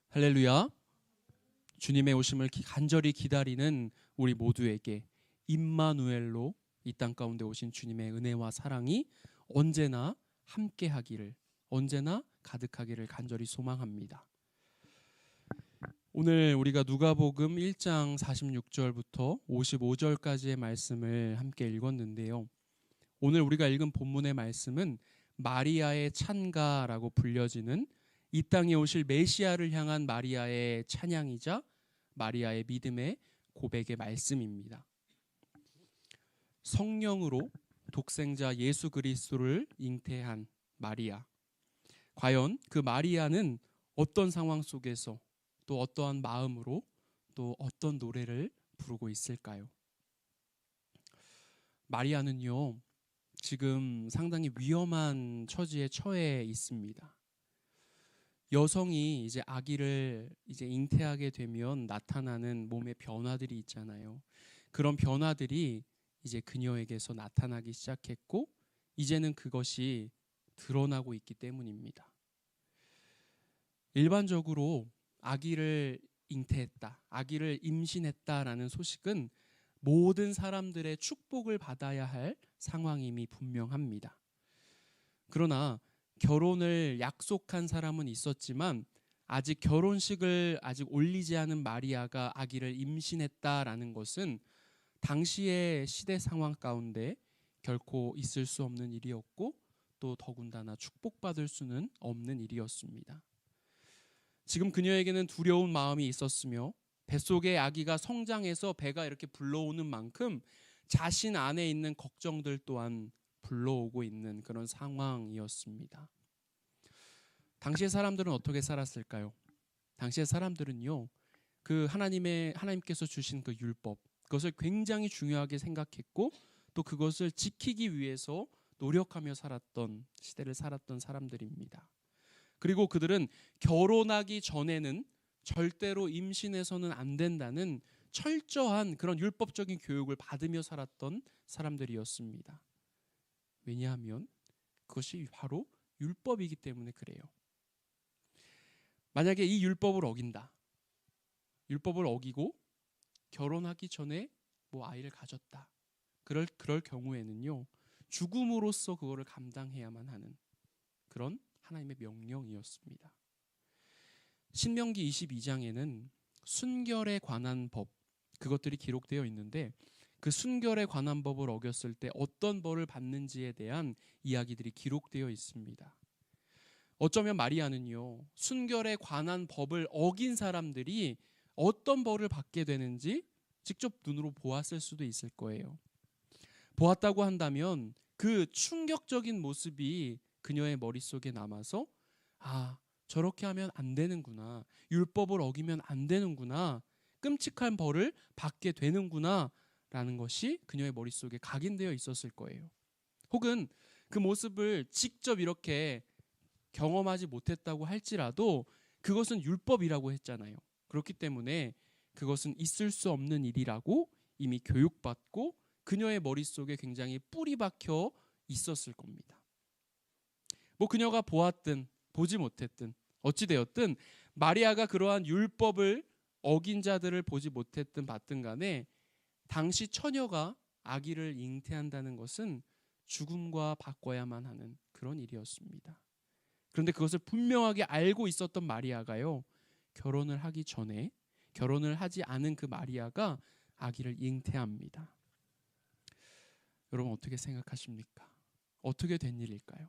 할렐루야. 주님의 오심을 간절히 기다리는 우리 모두에게 임마누엘로 이 땅 가운데 오신 주님의 은혜와 사랑이 언제나 함께하기를, 언제나 가득하기를 간절히 소망합니다. 오늘 우리가 누가복음 1장 46절부터 55절까지의 말씀을 함께 읽었는데요. 오늘 우리가 읽은 본문의 말씀은 마리아의 찬가라고 불려지는 이 땅에 오실 메시아를 향한 마리아의 찬양이자 마리아의 믿음의 고백의 말씀입니다. 성령으로 독생자 예수 그리스도를 잉태한 마리아. 과연 그 마리아는 어떤 상황 속에서 또 어떠한 마음으로 또 어떤 노래를 부르고 있을까요? 마리아는요, 지금 상당히 위험한 처지에 처해 있습니다. 여성이 이제 아기를 잉태하게 되면 나타나는 몸의 변화들이 있잖아요. 그런 변화들이 이제 그녀에게서 나타나기 시작했고, 이제는 그것이 드러나고 있기 때문입니다. 일반적으로 아기를 잉태했다, 아기를 임신했다라는 소식은 모든 사람들의 축복을 받아야 할 상황임이 분명합니다. 그러나 결혼을 약속한 사람은 있었지만 아직 결혼식을 아직 올리지 않은 마리아가 아기를 임신했다라는 것은 당시의 시대 상황 가운데 결코 있을 수 없는 일이었고 또 더군다나 축복받을 수는 없는 일이었습니다. 지금 그녀에게는 두려운 마음이 있었으며 뱃속의 아기가 성장해서 배가 이렇게 불러오는 만큼 자신 안에 있는 걱정들 또한 불러오고 있는 그런 상황이었습니다. 당시의 사람들은 어떻게 살았을까요? 당시의 사람들은요, 그 하나님께서 주신 그 율법, 그것을 굉장히 중요하게 생각했고 또 그것을 지키기 위해서 노력하며 살았던 시대를 살았던 사람들입니다. 그리고 그들은 결혼하기 전에는 절대로 임신해서는 안 된다는 철저한 그런 율법적인 교육을 받으며 살았던 사람들이었습니다. 왜냐하면 그것이 바로 율법이기 때문에 그래요. 만약에 이 율법을 어긴다, 율법을 어기고 결혼하기 전에 아이를 가졌다, 그럴 경우에는요, 죽음으로써 그거를 감당해야만 하는 그런 하나님의 명령이었습니다. 신명기 22장에는 순결에 관한 법, 그것들이 기록되어 있는데 그 순결에 관한 법을 어겼을 때 어떤 벌을 받는지에 대한 이야기들이 기록되어 있습니다. 어쩌면 마리아는요, 순결에 관한 법을 어긴 사람들이 어떤 벌을 받게 되는지 직접 눈으로 보았을 수도 있을 거예요. 보았다고 한다면 그 충격적인 모습이 그녀의 머릿속에 남아서 저렇게 하면 안 되는구나, 율법을 어기면 안 되는구나, 끔찍한 벌을 받게 되는구나 라는 것이 그녀의 머릿속에 각인되어 있었을 거예요. 혹은 그 모습을 직접 이렇게 경험하지 못했다고 할지라도 그것은 율법이라고 했잖아요. 그렇기 때문에 그것은 있을 수 없는 일이라고 이미 교육받고 그녀의 머릿속에 굉장히 뿌리 박혀 있었을 겁니다. 그녀가 보았든 보지 못했든 어찌되었든 마리아가 그러한 율법을 어긴 자들을 보지 못했든 봤든 간에 당시 처녀가 아기를 잉태한다는 것은 죽음과 바꿔야만 하는 그런 일이었습니다. 그런데 그것을 분명하게 알고 있었던 마리아가요, 결혼을 하기 전에, 결혼을 하지 않은 그 마리아가 아기를 잉태합니다. 여러분 어떻게 생각하십니까? 어떻게 된 일일까요?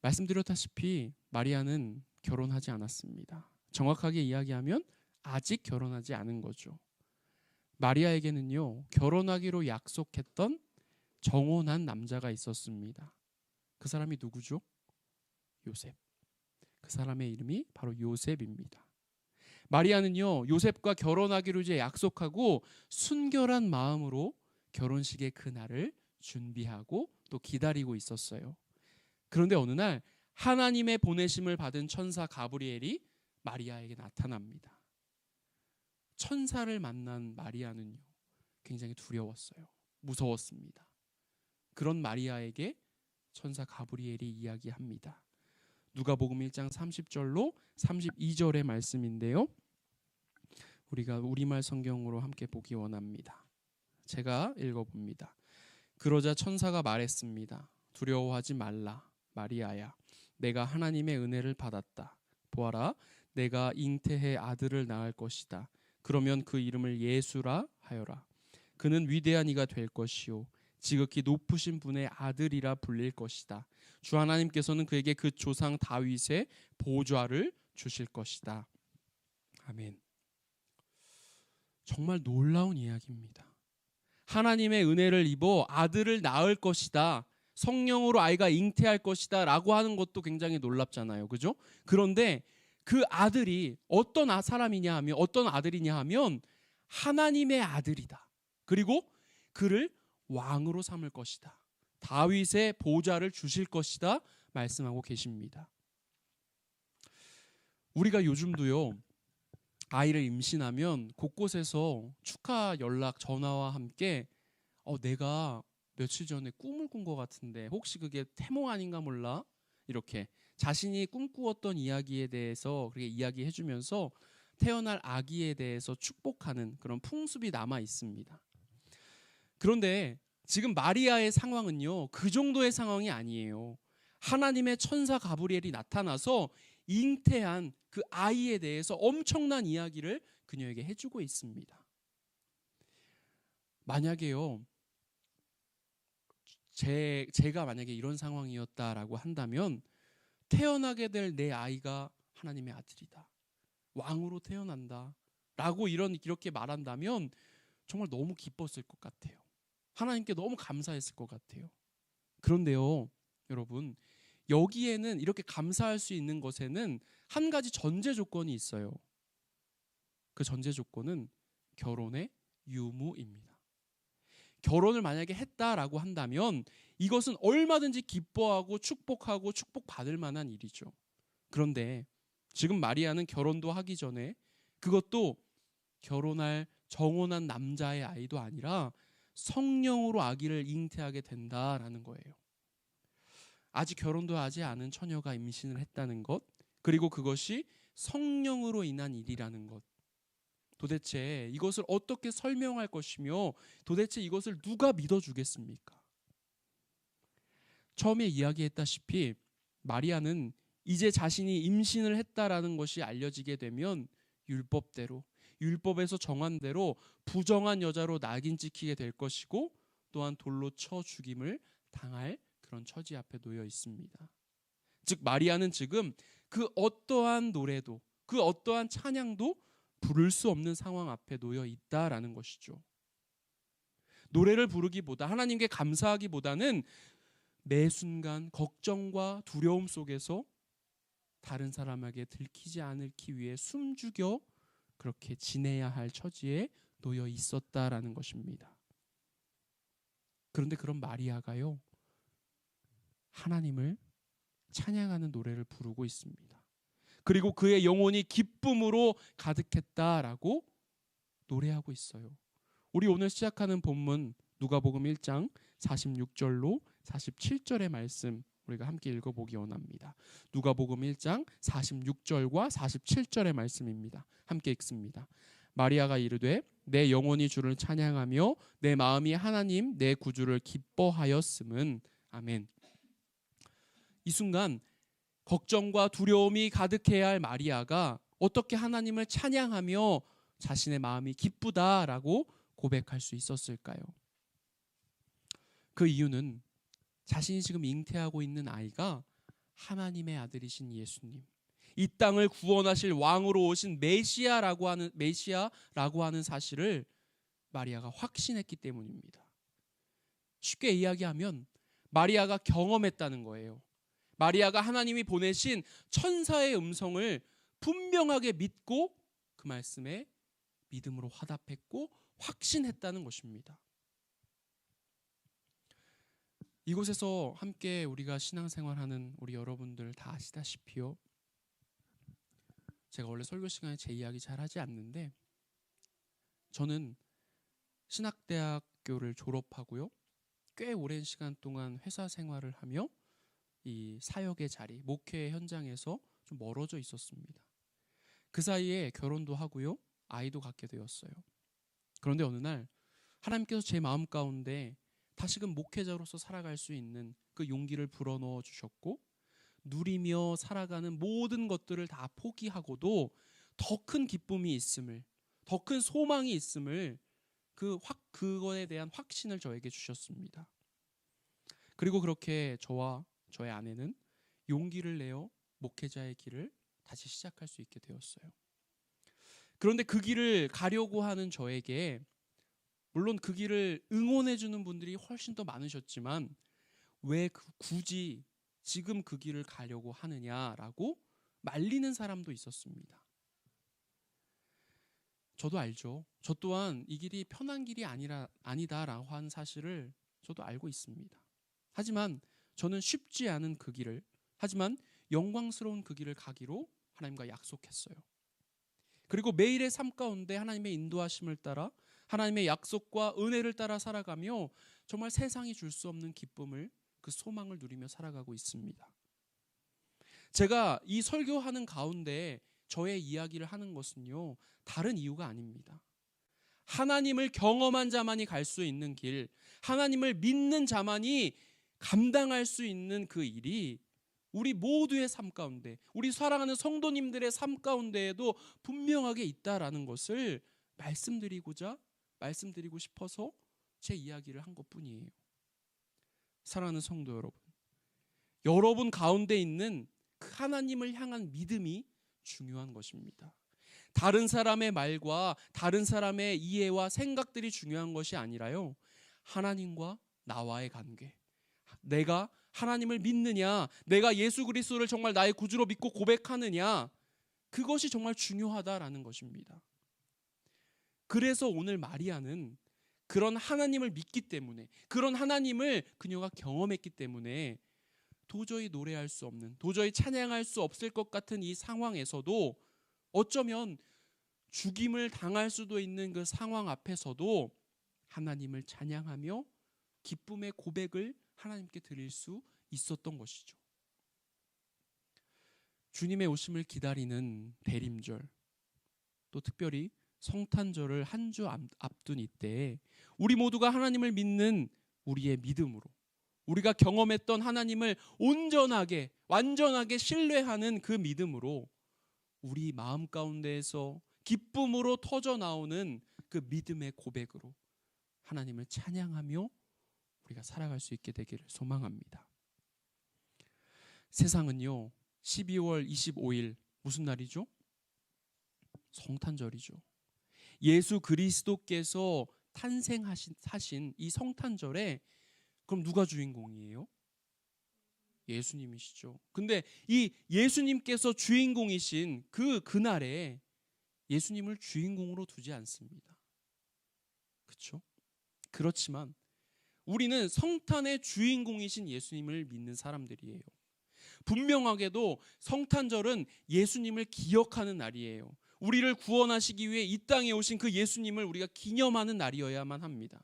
말씀드렸다시피 마리아는 결혼하지 않았습니다. 정확하게 이야기하면 아직 결혼하지 않은 거죠. 마리아에게는요, 결혼하기로 약속했던 정혼한 남자가 있었습니다. 그 사람이 누구죠? 요셉. 그 사람의 이름이 바로 요셉입니다. 마리아는요, 요셉과 결혼하기로 이제 약속하고 순결한 마음으로 결혼식의 그날을 준비하고 또 기다리고 있었어요. 그런데 어느 날 하나님의 보내심을 받은 천사 가브리엘이 마리아에게 나타납니다. 천사를 만난 마리아는요, 굉장히 두려웠어요. 무서웠습니다. 그런 마리아에게 천사 가브리엘이 이야기합니다. 누가복음 1장 30절로 32절의 말씀인데요. 우리가 우리말 성경으로 함께 보기 원합니다. 제가 읽어봅니다. 그러자 천사가 말했습니다. 두려워하지 말라. 마리아야, 내가 하나님의 은혜를 받았다. 보아라, 내가 잉태해 아들을 낳을 것이다. 그러면 그 이름을 예수라 하여라. 그는 위대한 이가 될 것이요 지극히 높으신 분의 아들이라 불릴 것이다. 주 하나님께서는 그에게 그 조상 다윗의 보좌를 주실 것이다. 아멘. 정말 놀라운 이야기입니다. 하나님의 은혜를 입어 아들을 낳을 것이다. 성령으로 아이가 잉태할 것이다 라고 하는 것도 굉장히 놀랍잖아요. 그죠? 그런데 그 아들이 어떤 사람이냐 하면, 어떤 아들이냐 하면 하나님의 아들이다. 그리고 그를 왕으로 삼을 것이다. 다윗의 보좌를 주실 것이다 말씀하고 계십니다. 우리가 요즘도요, 아이를 임신하면 곳곳에서 축하 연락 전화와 함께 내가 며칠 전에 꿈을 꾼 것 같은데 혹시 그게 태몽 아닌가 몰라? 이렇게 자신이 꿈꾸었던 이야기에 대해서 그렇게 이야기해 주면서 태어날 아기에 대해서 축복하는 그런 풍습이 남아 있습니다. 그런데 지금 마리아의 상황은요, 그 정도의 상황이 아니에요. 하나님의 천사 가브리엘이 나타나서 잉태한 그 아이에 대해서 엄청난 이야기를 그녀에게 해주고 있습니다. 만약에요, 제가 만약에 이런 상황이었다라고 한다면 태어나게 될 내 아이가 하나님의 아들이다, 왕으로 태어난다 라고 이렇게 말한다면 정말 너무 기뻤을 것 같아요. 하나님께 너무 감사했을 것 같아요. 그런데요, 여러분, 여기에는 이렇게 감사할 수 있는 것에는 한 가지 전제 조건이 있어요. 그 전제 조건은 결혼의 유무입니다. 결혼을 만약에 했다라고 한다면 이것은 얼마든지 기뻐하고 축복하고 축복받을 만한 일이죠. 그런데 지금 마리아는 결혼도 하기 전에, 그것도 결혼할 정혼한 남자의 아이도 아니라 성령으로 아기를 잉태하게 된다라는 거예요. 아직 결혼도 하지 않은 처녀가 임신을 했다는 것, 그리고 그것이 성령으로 인한 일이라는 것. 도대체 이것을 어떻게 설명할 것이며 도대체 이것을 누가 믿어주겠습니까? 처음에 이야기했다시피 마리아는 이제 자신이 임신을 했다라는 것이 알려지게 되면 율법대로, 율법에서 정한 대로 부정한 여자로 낙인 찍히게 될 것이고 또한 돌로 쳐 죽임을 당할 그런 처지 앞에 놓여 있습니다. 즉 마리아는 지금 그 어떠한 노래도, 그 어떠한 찬양도 부를 수 없는 상황 앞에 놓여 있다라는 것이죠. 노래를 부르기보다, 하나님께 감사하기보다는 매 순간 걱정과 두려움 속에서 다른 사람에게 들키지 않기 위해 숨죽여 그렇게 지내야 할 처지에 놓여 있었다라는 것입니다. 그런데 그런 마리아가요, 하나님을 찬양하는 노래를 부르고 있습니다. 그리고 그의 영혼이 기쁨으로 가득했다라고 노래하고 있어요. 우리 오늘 시작하는 본문 누가복음 1장 46절로 47절의 말씀 우리가 함께 읽어보기 원합니다. 누가복음 1장 46절과 47절의 말씀입니다. 함께 읽습니다. 마리아가 이르되 내 영혼이 주를 찬양하며 내 마음이 하나님 내 구주를 기뻐하였음은. 아멘. 이 순간 걱정과 두려움이 가득해야 할 마리아가 어떻게 하나님을 찬양하며 자신의 마음이 기쁘다라고 고백할 수 있었을까요? 그 이유는 자신이 지금 잉태하고 있는 아이가 하나님의 아들이신 예수님, 이 땅을 구원하실 왕으로 오신 메시아라고 하는 사실을 마리아가 확신했기 때문입니다. 쉽게 이야기하면 마리아가 경험했다는 거예요. 마리아가 하나님이 보내신 천사의 음성을 분명하게 믿고 그 말씀에 믿음으로 화답했고 확신했다는 것입니다. 이곳에서 함께 우리가 신앙생활하는 우리 여러분들 다 아시다시피요, 제가 원래 설교 시간에 제 이야기 잘 하지 않는데 저는 신학대학교를 졸업하고요, 꽤 오랜 시간 동안 회사 생활을 하며 이 사역의 자리, 목회 현장에서 좀 멀어져 있었습니다. 그 사이에 결혼도 하고요, 아이도 갖게 되었어요. 그런데 어느 날 하나님께서 제 마음 가운데 다시금 목회자로서 살아갈 수 있는 그 용기를 불어넣어 주셨고, 누리며 살아가는 모든 것들을 다 포기하고도 더 큰 기쁨이 있음을, 더 큰 소망이 있음을, 그거에 대한 확신을 저에게 주셨습니다. 그리고 그렇게 저와 저의 아내는 용기를 내어 목회자의 길을 다시 시작할 수 있게 되었어요. 그런데 그 길을 가려고 하는 저에게, 물론 그 길을 응원해 주는 분들이 훨씬 더 많으셨지만, 왜 굳이 지금 그 길을 가려고 하느냐라고 말리는 사람도 있었습니다. 저도 알죠. 저 또한 이 길이 편한 길이 아니다라고 하는 사실을 저도 알고 있습니다. 하지만 저는 쉽지 않은 그 길을, 하지만 영광스러운 그 길을 가기로 하나님과 약속했어요. 그리고 매일의 삶 가운데 하나님의 인도하심을 따라, 하나님의 약속과 은혜를 따라 살아가며 정말 세상이 줄 수 없는 기쁨을, 그 소망을 누리며 살아가고 있습니다. 제가 이 설교하는 가운데 저의 이야기를 하는 것은요, 다른 이유가 아닙니다. 하나님을 경험한 자만이 갈 수 있는 길, 하나님을 믿는 자만이 감당할 수 있는 그 일이 우리 모두의 삶 가운데, 우리 사랑하는 성도님들의 삶 가운데에도 분명하게 있다라는 것을 말씀드리고 싶어서 제 이야기를 한 것뿐이에요. 사랑하는 성도 여러분, 여러분 가운데 있는 그 하나님을 향한 믿음이 중요한 것입니다. 다른 사람의 말과 다른 사람의 이해와 생각들이 중요한 것이 아니라요, 하나님과 나와의 관계, 내가 하나님을 믿느냐, 내가 예수 그리스도를 정말 나의 구주로 믿고 고백하느냐, 그것이 정말 중요하다라는 것입니다. 그래서 오늘 마리아는 그런 하나님을 믿기 때문에, 그런 하나님을 그녀가 경험했기 때문에 도저히 노래할 수 없는, 도저히 찬양할 수 없을 것 같은 이 상황에서도, 어쩌면 죽임을 당할 수도 있는 그 상황 앞에서도 하나님을 찬양하며 기쁨의 고백을 하나님께 드릴 수 있었던 것이죠. 주님의 오심을 기다리는 대림절, 또 특별히 성탄절을 한 주 앞둔 이때에 우리 모두가 하나님을 믿는 우리의 믿음으로, 우리가 경험했던 하나님을 온전하게, 완전하게 신뢰하는 그 믿음으로, 우리 마음 가운데에서 기쁨으로 터져 나오는 그 믿음의 고백으로 하나님을 찬양하며 우리가 살아갈 수 있게 되기를 소망합니다. 세상은요, 12월 25일 무슨 날이죠? 성탄절이죠. 예수 그리스도께서 탄생하신 이 성탄절에 그럼 누가 주인공이에요? 예수님이시죠. 근데 이 예수님께서 주인공이신 그날에 예수님을 주인공으로 두지 않습니다. 그렇죠? 그렇지만 우리는 성탄의 주인공이신 예수님을 믿는 사람들이에요. 분명하게도 성탄절은 예수님을 기억하는 날이에요. 우리를 구원하시기 위해 이 땅에 오신 그 예수님을 우리가 기념하는 날이어야만 합니다.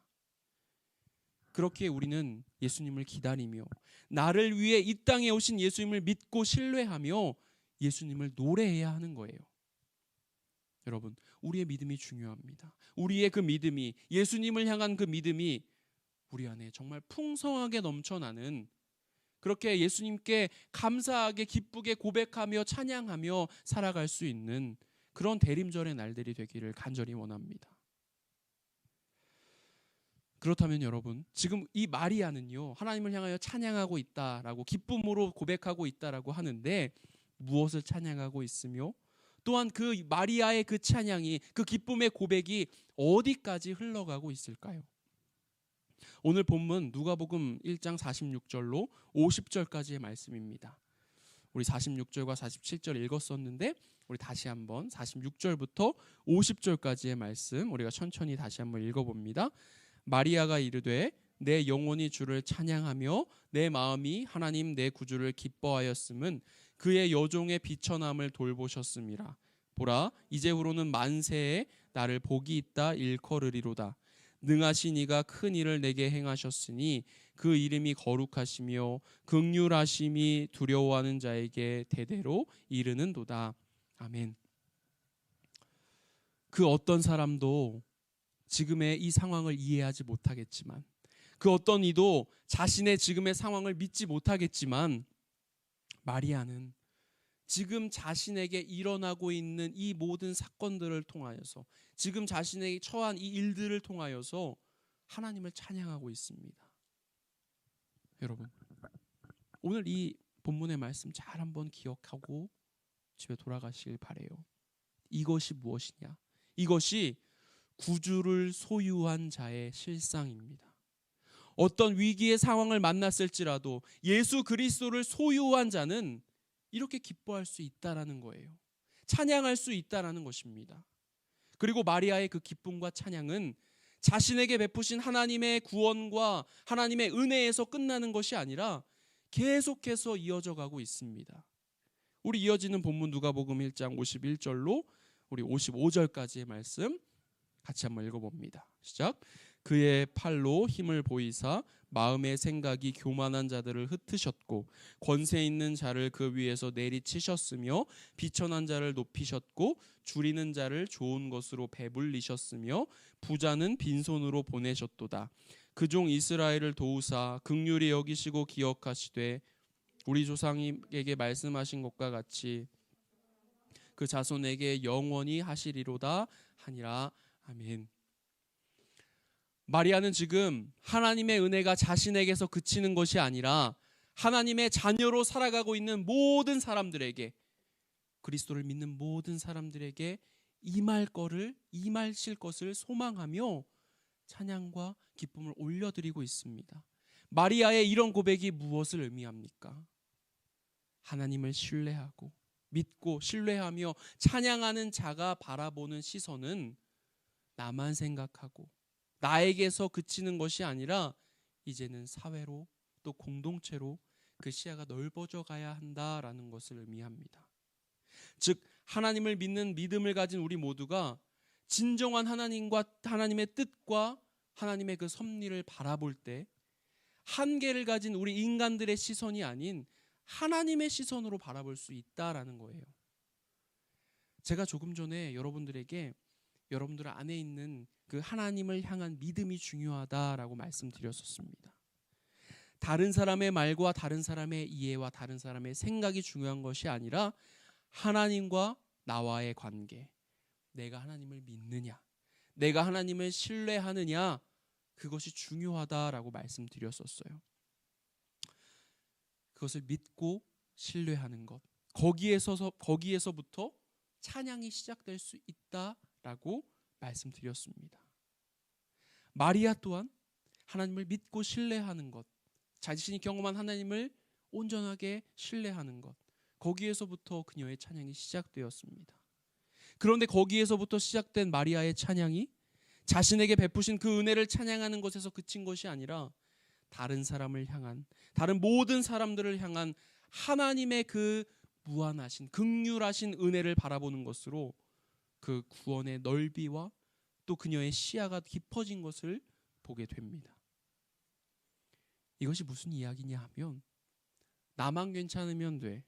그렇게 우리는 예수님을 기다리며, 나를 위해 이 땅에 오신 예수님을 믿고 신뢰하며 예수님을 노래해야 하는 거예요. 여러분, 우리의 믿음이 중요합니다. 우리의 그 믿음이, 예수님을 향한 그 믿음이 우리 안에 정말 풍성하게 넘쳐나는, 그렇게 예수님께 감사하게 기쁘게 고백하며 찬양하며 살아갈 수 있는 그런 대림절의 날들이 되기를 간절히 원합니다. 그렇다면 여러분, 지금 이 마리아는요, 하나님을 향하여 찬양하고 있다라고, 기쁨으로 고백하고 있다라고 하는데 무엇을 찬양하고 있으며, 또한 그 마리아의 그 찬양이, 그 기쁨의 고백이 어디까지 흘러가고 있을까요? 오늘 본문 누가복음 1장 46절로 50절까지의 말씀입니다. 우리 46절과 47절 읽었었는데 우리 다시 한번 46절부터 50절까지의 말씀 우리가 천천히 다시 한번 읽어봅니다. 마리아가 이르되 내 영혼이 주를 찬양하며 내 마음이 하나님 내 구주를 기뻐하였음은 그의 여종의 비천함을 돌보셨음이라. 보라, 이제후로는 만세에 나를 복이 있다 일컬으리로다. 능하신 이가 큰 일을 내게 행하셨으니 그 이름이 거룩하시며 긍휼하심이 두려워하는 자에게 대대로 이르는도다. 아멘. 그 어떤 사람도 지금의 이 상황을 이해하지 못하겠지만, 그 어떤 이도 자신의 지금의 상황을 믿지 못하겠지만, 마리아는 지금 자신에게 일어나고 있는 이 모든 사건들을 통하여서, 지금 자신에게 처한 이 일들을 통하여서 하나님을 찬양하고 있습니다. 여러분, 오늘 이 본문의 말씀 잘 한번 기억하고 집에 돌아가시길 바래요. 이것이 무엇이냐? 이것이 구주를 소유한 자의 실상입니다. 어떤 위기의 상황을 만났을지라도 예수 그리스도를 소유한 자는 이렇게 기뻐할 수 있다라는 거예요. 찬양할 수 있다라는 것입니다. 그리고 마리아의 그 기쁨과 찬양은 자신에게 베푸신 하나님의 구원과 하나님의 은혜에서 끝나는 것이 아니라 계속해서 이어져 가고 있습니다. 우리 이어지는 본문 누가복음 1장 51절로 우리 55절까지의 말씀 같이 한번 읽어봅니다. 시작. 그의 팔로 힘을 보이사 마음의 생각이 교만한 자들을 흩으셨고 권세 있는 자를 그 위에서 내리치셨으며 비천한 자를 높이셨고 줄이는 자를 좋은 것으로 배불리셨으며 부자는 빈손으로 보내셨도다. 그 종 이스라엘을 도우사 긍휼히 여기시고 기억하시되 우리 조상에게 말씀하신 것과 같이 그 자손에게 영원히 하시리로다 하니라. 아멘. 마리아는 지금 하나님의 은혜가 자신에게서 그치는 것이 아니라 하나님의 자녀로 살아가고 있는 모든 사람들에게, 그리스도를 믿는 모든 사람들에게 임하실 것을 소망하며 찬양과 기쁨을 올려드리고 있습니다. 마리아의 이런 고백이 무엇을 의미합니까? 하나님을 신뢰하고 믿고 신뢰하며 찬양하는 자가 바라보는 시선은 나만 생각하고 나에게서 그치는 것이 아니라 이제는 사회로 또 공동체로 그 시야가 넓어져 가야 한다라는 것을 의미합니다. 즉 하나님을 믿는 믿음을 가진 우리 모두가 진정한 하나님과 하나님의 뜻과 하나님의 그 섭리를 바라볼 때 한계를 가진 우리 인간들의 시선이 아닌 하나님의 시선으로 바라볼 수 있다라는 거예요. 제가 조금 전에 여러분들에게 여러분들 안에 있는 그 하나님을 향한 믿음이 중요하다라고 말씀드렸었습니다. 다른 사람의 말과 다른 사람의 이해와 다른 사람의 생각이 중요한 것이 아니라 하나님과 나와의 관계, 내가 하나님을 믿느냐, 내가 하나님을 신뢰하느냐, 그것이 중요하다라고 말씀드렸었어요. 그것을 믿고 신뢰하는 것, 거기에서부터 찬양이 시작될 수 있다라고 말씀드렸습니다. 마리아 또한 하나님을 믿고 신뢰하는 것, 자신이 경험한 하나님을 온전하게 신뢰하는 것, 거기에서부터 그녀의 찬양이 시작되었습니다. 그런데 거기에서부터 시작된 마리아의 찬양이 자신에게 베푸신 그 은혜를 찬양하는 것에서 그친 것이 아니라 다른 사람을 향한, 다른 모든 사람들을 향한 하나님의 그 무한하신 긍휼하신 은혜를 바라보는 것으로 그 구원의 넓이와 또 그녀의 시야가 깊어진 것을 보게 됩니다. 이것이 무슨 이야기냐 하면, 나만 괜찮으면 돼,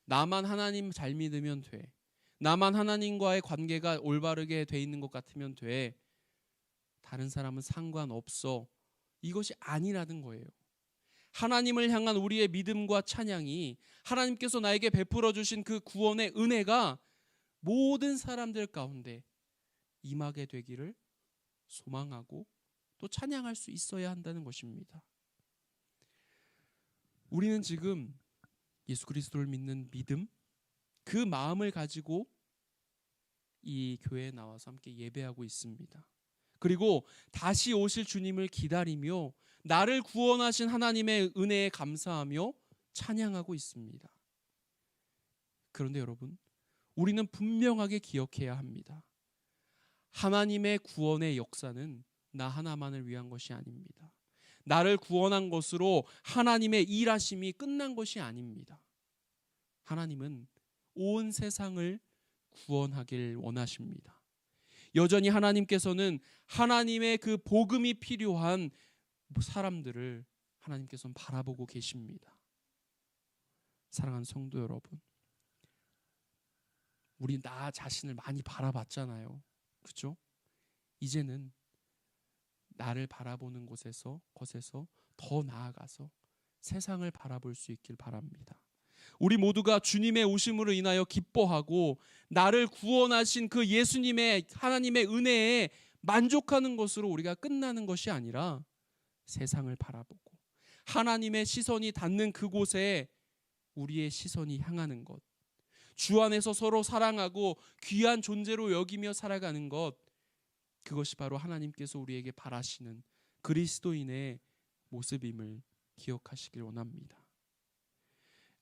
나만 하나님 잘 믿으면 돼, 나만 하나님과의 관계가 올바르게 돼 있는 것 같으면 돼, 다른 사람은 상관없어, 이것이 아니라는 거예요. 하나님을 향한 우리의 믿음과 찬양이 하나님께서 나에게 베풀어 주신 그 구원의 은혜가 모든 사람들 가운데 임하게 되기를 소망하고 또 찬양할 수 있어야 한다는 것입니다. 우리는 지금 예수 그리스도를 믿는 믿음, 그 마음을 가지고 이 교회에 나와서 함께 예배하고 있습니다. 그리고 다시 오실 주님을 기다리며 나를 구원하신 하나님의 은혜에 감사하며 찬양하고 있습니다. 그런데 여러분, 우리는 분명하게 기억해야 합니다. 하나님의 구원의 역사는 나 하나만을 위한 것이 아닙니다. 나를 구원한 것으로 하나님의 일하심이 끝난 것이 아닙니다. 하나님은 온 세상을 구원하길 원하십니다. 여전히 하나님께서는 하나님의 그 복음이 필요한 사람들을 하나님께서는 바라보고 계십니다. 사랑하는 성도 여러분, 우리 나 자신을 많이 바라봤잖아요. 그죠? 이제는 나를 바라보는 것에서 더 나아가서 세상을 바라볼 수 있길 바랍니다. 우리 모두가 주님의 오심으로 인하여 기뻐하고 나를 구원하신 그 예수님의 하나님의 은혜에 만족하는 것으로 우리가 끝나는 것이 아니라 세상을 바라보고 하나님의 시선이 닿는 그곳에 우리의 시선이 향하는 것, 주 안에서 서로 사랑하고 귀한 존재로 여기며 살아가는 것, 그것이 바로 하나님께서 우리에게 바라시는 그리스도인의 모습임을 기억하시길 원합니다.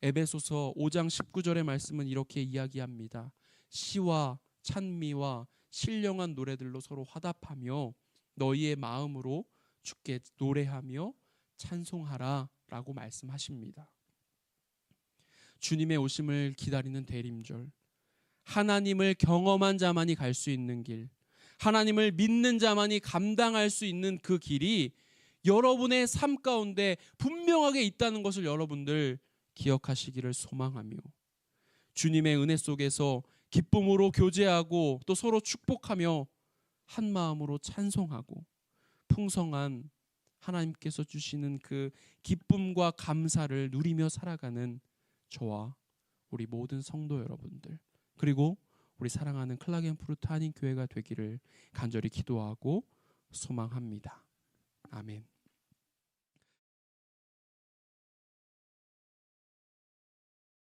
에베소서 5장 19절의 말씀은 이렇게 이야기합니다. 시와 찬미와 신령한 노래들로 서로 화답하며 너희의 마음으로 주께 노래하며 찬송하라 라고 말씀하십니다. 주님의 오심을 기다리는 대림절, 하나님을 경험한 자만이 갈 수 있는 길, 하나님을 믿는 자만이 감당할 수 있는 그 길이 여러분의 삶 가운데 분명하게 있다는 것을 여러분들 기억하시기를 소망하며, 주님의 은혜 속에서 기쁨으로 교제하고 또 서로 축복하며 한 마음으로 찬송하고 풍성한 하나님께서 주시는 그 기쁨과 감사를 누리며 살아가는 저와 우리 모든 성도 여러분들, 그리고 우리 사랑하는 클라겐푸르트 한인교회가 되기를 간절히 기도하고 소망합니다. 아멘.